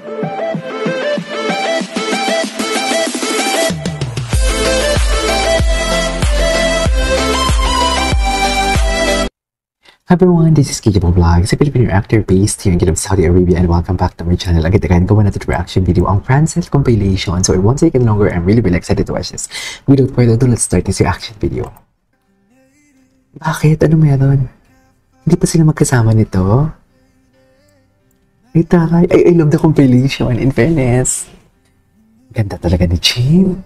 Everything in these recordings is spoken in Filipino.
Hi everyone, this is KJ Vlog, a Filipino actor based here in Kingdom, Saudi Arabia, and welcome back to my channel. Again, gawa natin reaction video ang Francet compilation. So I won't take it longer. I'm really excited to watch this. Without further ado, let's start this reaction video. Bakit? Ano meron? Hindi pa sila magkasama nito? Ay taray. I love the compilation, in fairness. Ganda talaga ni Chin.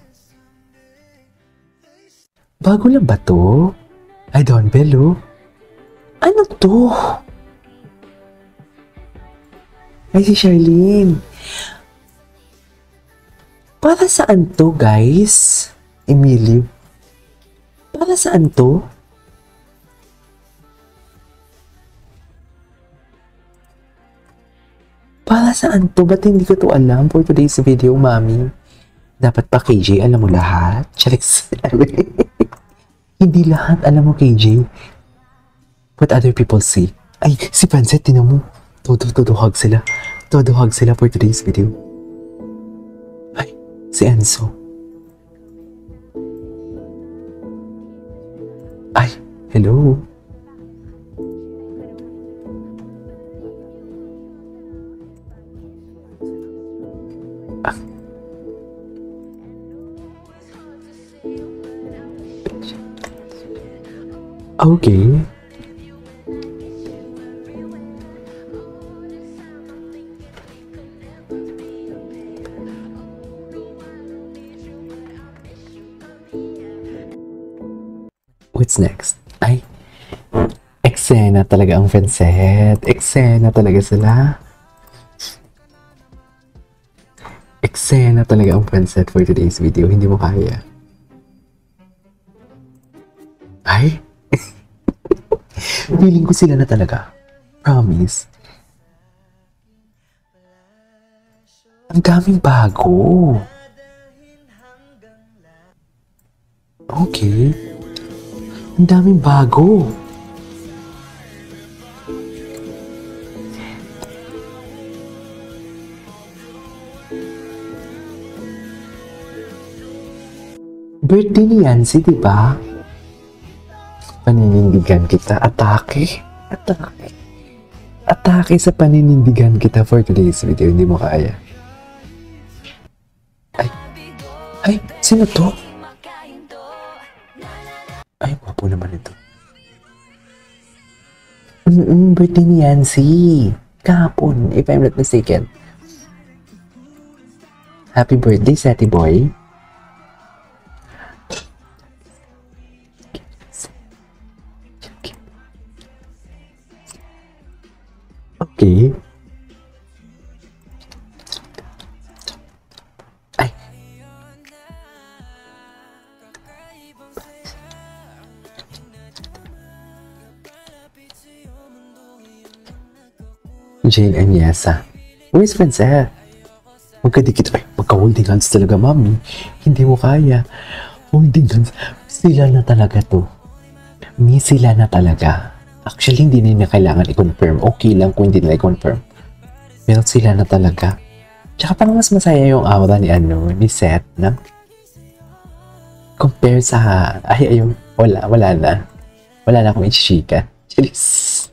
Bago lang ba to? Ay, Don Bello. Ano to? Ay, si Charlene. Para saan to, guys? Emilio. Para saan to? Para saan to? Ba't hindi ko to alam for today's video, mami? Dapat pa, KJ, alam mo lahat? Chalex. Hindi lahat alam mo, KJ. What other people see. Ay, si Francet, tinan mo. Todo hug sila. Todo hug sila for today's video. Ay, si Enzo. Ay, hello. Ah. Okay. What's next? Ay, eksena talaga ang Francet. Eksena talaga sila. Eksena talaga ang Francet for today's video. Hindi mo kaya. Ay, feeling ko sila na talaga. Promise. Ang daming bago. Okay. Ang daming bago. Birthday ni Yancy, di ba? Paninindigan kita. Atake. Atake. Atake sa paninindigan kita for today's video. Hindi mo kaya. Ay. Ay, sino to? Ay, wapo naman ito. Birthday ni Yancy. Kahapon, if I'm not mistaken. Happy birthday, Sati Boy. Okay. Ay. Jane Anyesa. Miss Francet. Magkadikit. Ay, magka-holding hands talaga, mami. Hindi mo kaya. Holding hands. Sila na talaga to. Sila na talaga. Actually, hindi nila kailangan i-confirm. Okay lang kung hindi nila i-confirm. Pero sila na talaga. Tsaka parang mas masaya yung aura ni Seth, na? Compare sa... Ay, ayun. Wala na. Wala na akong i-chika. Cheers.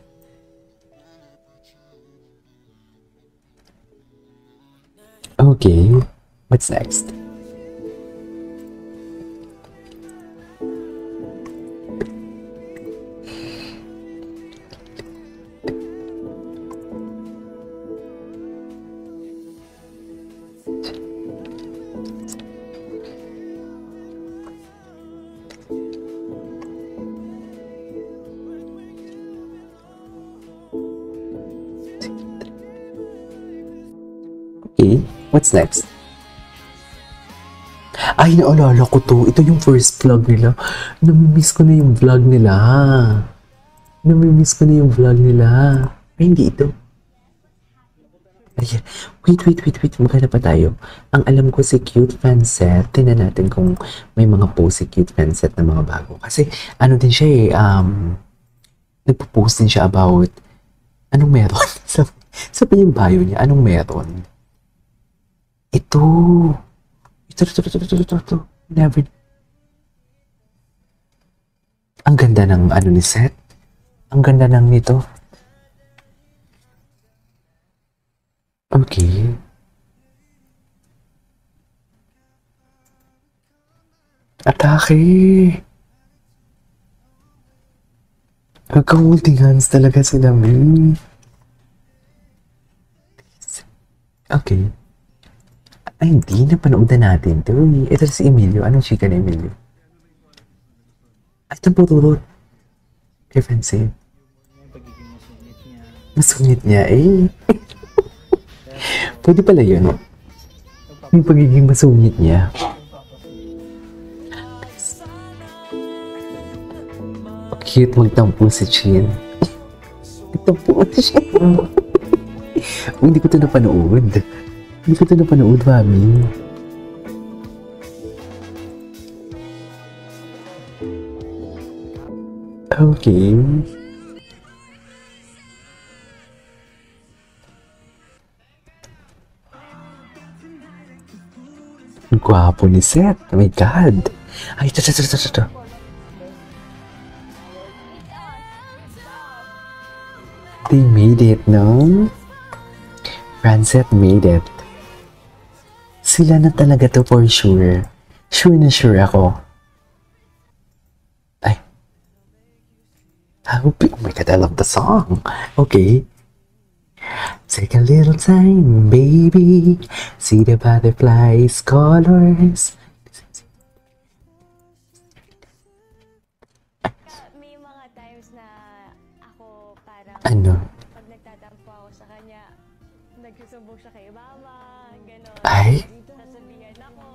Okay, what's next? Okay, what's next? Ay, naalala ko to. Ito yung first vlog nila. Namimiss ko na yung vlog nila. Ay, hindi ito. Ay, wait. Maghanap pa tayo. Ang alam ko si Cute Francet. Tingnan natin kung may mga post si Cute Francet na mga bago. Kasi, ano din siya eh, nagpo-post din siya about anong meron. Sa yung bio niya, anong meron. Ito. Ito. Never. Ang ganda ng ano ni Seth. Ang ganda ng nito. Okay. Atake. Magka-holding hands talaga sila, May. Okay. Ay, hindi. Napanood na natin to. Ito si Emilio. Anong chika ni Emilio? Ay, itong putulot. Kay Francine. Masungit niya eh. Pwede pala yun. Yung pagiging masungit niya. Cute magtampo si Chin. Magtampo si Chin. Hindi ko ito napanood. Mami. Okay. Ang gwapo ni Seth. Oh my God. Ay, ito. They made it, no? Francet made it. Sila na talaga to for sure. Sure na sure ako. Ay. Oh my God, I love the song. Okay. Take a little time, baby. See the butterflies' colors. May mga times na ako parang Ano? pag nagtatampo ako sa kanya, nagsusumbong siya kay mama, gano'n. Ay? Sasabihan ako.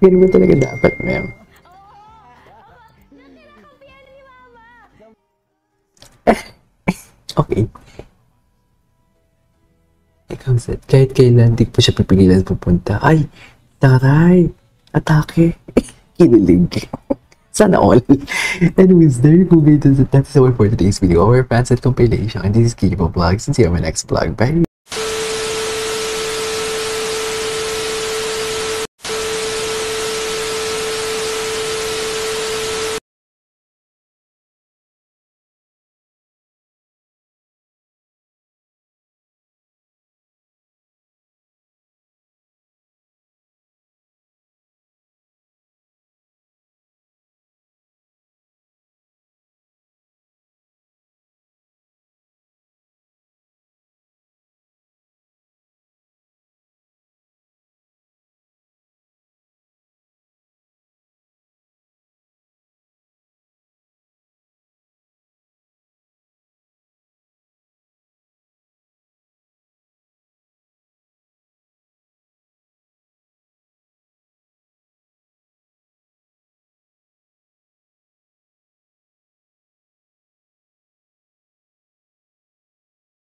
Ganun mo talaga dapat, ma'am. Nakakapiyan ni mama! Okay. Ikaw, Seth, kahit kailan, di ko siya pipigilan pupunta. Ay, taray! Atake! Kinilig. Sana all. Anyways, there you go, guys. That's all for today's video. Our Francet compilation. And this is Kikipo Vlogs. And see you on my next vlog. Bye!